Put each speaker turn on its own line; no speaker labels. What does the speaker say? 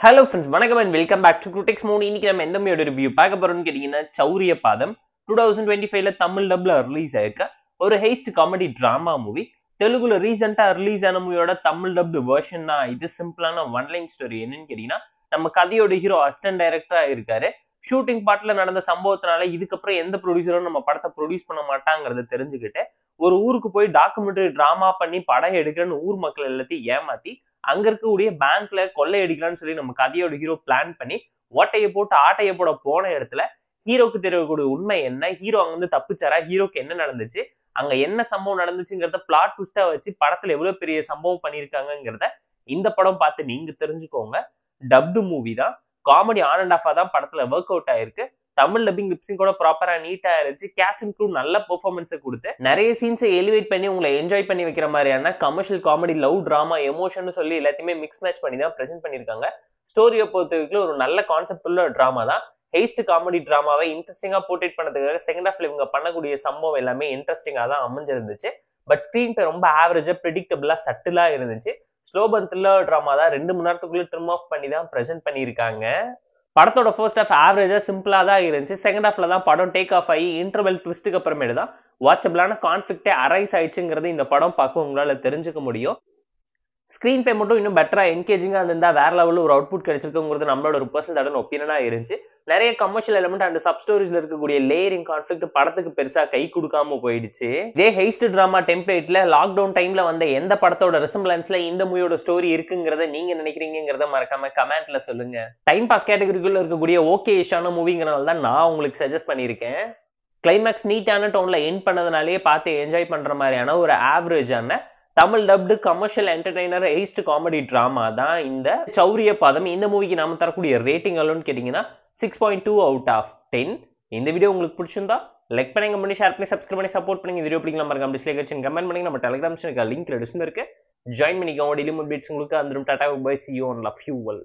Hello friends, வணக்கம் and welcome back to Crutix Mode. இன்னைக்கு நம்ம எந்த மூவியோட ரிவ்யூ பார்க்க போறோம்னு கேட்டீங்கன்னா சௌரிய பாதம் 2025ல தமிழ் டப்ல ரிலீஸ் ஆயிருக்க ஒரு ஹெய்ஸ்ட் காமெடி டிராமா மூவி. தெலுங்குல ரீசெண்டா ரிலீஸ் ஆன மூவியோட தமிழ் டப்டு வெர்ஷன் தான் இது. சிம்பிளான ஒன் லைன் ஸ்டோரி. என்னன்னு கேட்டீங்கன்னா நம்ம கதையோட ஹீரோ அசிஸ்டன்ட் டைரக்டரா இருக்காரு. ஷூட்டிங் பார்ட்ல நடந்த சம்பவத்தினால இதுக்கப்புறம் எந்த ப்ரொடியூசரும் நம்ம படத்தை ப்ரொடியூஸ் பண்ண மாட்டாங்கிறத தெரிஞ்சுக்கிட்டு ஒரு ஊருக்கு போய் டாக்குமெண்ட்ரி டிராமா பண்ணி படம் எடுக்கிறன்னு ஊர் மக்கள் எல்லாத்தையும் ஏமாத்தி அங்க இருக்கக்கூடிய பேங்க்ல கொள்ளை அடிக்கலாம்னு சொல்லி நம்ம கதையோட ஹீரோ பிளான் பண்ணி ஓட்டையை போட்டு ஆட்டையை போட போன இடத்துல ஹீரோக்கு தெரியக்கூடிய உண்மை என்ன, ஹீரோ அங்க வந்து தப்பிச்சாரா, ஹீரோக்கு என்ன நடந்துச்சு, அங்க என்ன சம்பவம் நடந்துச்சுங்கிறத பிளாட் ட்விஸ்டா வச்சு படத்துல எவ்வளவு பெரிய சம்பவம் பண்ணிருக்காங்கிறத இந்த படம் பார்த்து நீங்க தெரிஞ்சுக்கோங்க. டப்டு மூவி தான், காமெடி ஆன் அண்ட் ஆஃபா தான் படத்துல ஒர்க் அவுட் ஆயிருக்கு. தமிழ் டப்பிங் லிப்சிங் கூட ப்ராப்பரா நீட்டா இருந்துச்சு. கேஸ்ட் அண்ட் க்ரூ நல்ல பெர்ஃபார்மன்ஸ் கொடுத்து நிறைய சீன்ஸை எலிவேட் பண்ணி உங்களை என்ஜாய் பண்ணி வைக்கிற மாதிரியான commercial comedy, love, drama, emotion சொல்லி எல்லாத்தையுமே மிக்ஸ் மேட்ச் பண்ணி தான் பிரசென்ட் பண்ணிருக்காங்க. ஸ்டோரியை பொறுத்தவரைக்கும் ஒரு நல்ல கான்செப்ட் உள்ள டிராமா தான். ஹெய்ஸ்ட் காமெடி டிராமாவை இன்ட்ரெஸ்டிங்கா போர்ட்ரேட் பண்ணதுக்காக செகண்ட் ஹாஃப்ல இவங்க பண்ணக்கூடிய சம்பவம் எல்லாமே இன்ட்ரெஸ்டிங்கா தான் அமைஞ்சிருந்துச்சு. பட் ஸ்கிரீன் பே ரொம்ப ஆவரேஜா, ப்ரெடிக்டபிளா, சட்டிலா இருந்துச்சு. ஸ்லோபன் த்ரில்லர் டிராமா தான் 2 மணி நேரத்துக்குள்ள ட்ரிம் ஆஃப் பண்ணி தான் பிரசென்ட் பண்ணியிருக்காங்க. படத்தோட ஃபர்ஸ்ட் ஹாஃப் ஆவரேஜா சிம்பிளா தான் இருந்துச்சு. செகண்ட் ஹாஃப்ல தான் படம் டேக் ஆஃப் ஆகி இன்டர்வெல் ட்விஸ்ட்டுக்கு அப்புறமேட்டு தான் வாட்சபிளான கான்ஃபிளிக்டே அரைஸ் ஆயிடுச்சுங்கிறது இந்த படம் பார்க்க உங்களால தெரிஞ்சுக்க முடியும். ஸ்கிரீன் பே மட்டும் இன்னும் பெட்டரா என்கேஜிங்கா இருந்தா வேற லெவலில் ஒரு அவுட்புட் கிடைச்சிருக்குங்கிறது நம்மளோட ஒரு பர்சனல் ஒப்பீனியனா இருந்துச்சு. நிறைய கமர்ஷியல் எலிமெண்ட் அண்ட் சப் ஸ்டோரிஸ்ல இருக்கக்கூடிய லேயரிங் கான்ஃபிளிக்ட் படத்துக்கு பெருசா கை கொடுக்காம போயிடுச்சு. இதே ஹெய்ஸ்ட் டிராமா டெம்ப்ளேட்ல லாக்டவுன் டைம்ல வந்த எந்த படத்தோட ரிசம்பிளன்ஸ்ல இந்த மூவியோட ஸ்டோரி இருக்குங்கிறத நீங்க நினைக்கிறீங்கிறத மறக்காம கமெண்ட்ல சொல்லுங்க. டைம் பாஸ் கேட்டகரிக்குள்ள இருக்கக்கூடிய ஓகே இஷான மூவிங்கிறனால தான் நான் உங்களுக்கு சஜஸ்ட் பண்ணியிருக்கேன். கிளைமேக்ஸ் நீட்டான டோன்ல எண்ட் பண்ணதுனாலேயே பார்த்து என்ஜாய் பண்ற மாதிரியான ஒரு ஆவரேஜான Tamil dubbed commercial entertainer heist comedy drama தான் இந்த சௌரிய பாதம். இந்த மூவிக்கு நாம தரக்கூடிய ரேட்டிங் எவ்வளோன்னு கேட்டீங்கன்னா 6.2 அவுட் ஆஃப் 10. இந்த வீடியோ உங்களுக்கு பிடிச்சிருந்தா லைக் பண்ணி, கமெண்ட் பண்ணி, ஷேர் பண்ணி, சப்ஸ்கிரைப் பண்ணி சப்போர்ட் பண்ணி. வீடியோ பிடிக்கலாம் மறக்காம டிஸ்லைக் வச்சு கமெண்ட் பண்ணி. நம்ம டெலிகிராம் சேனலுக்கு லிங்க் டிஸ்கிரிப்ஷன்ல இருக்கு, ஜாயின் பண்ணிக்கோங்க. டெய்லி அப்டேட்ஸ் உங்களுக்கு வந்துடும். Tata bye, see you and love you all.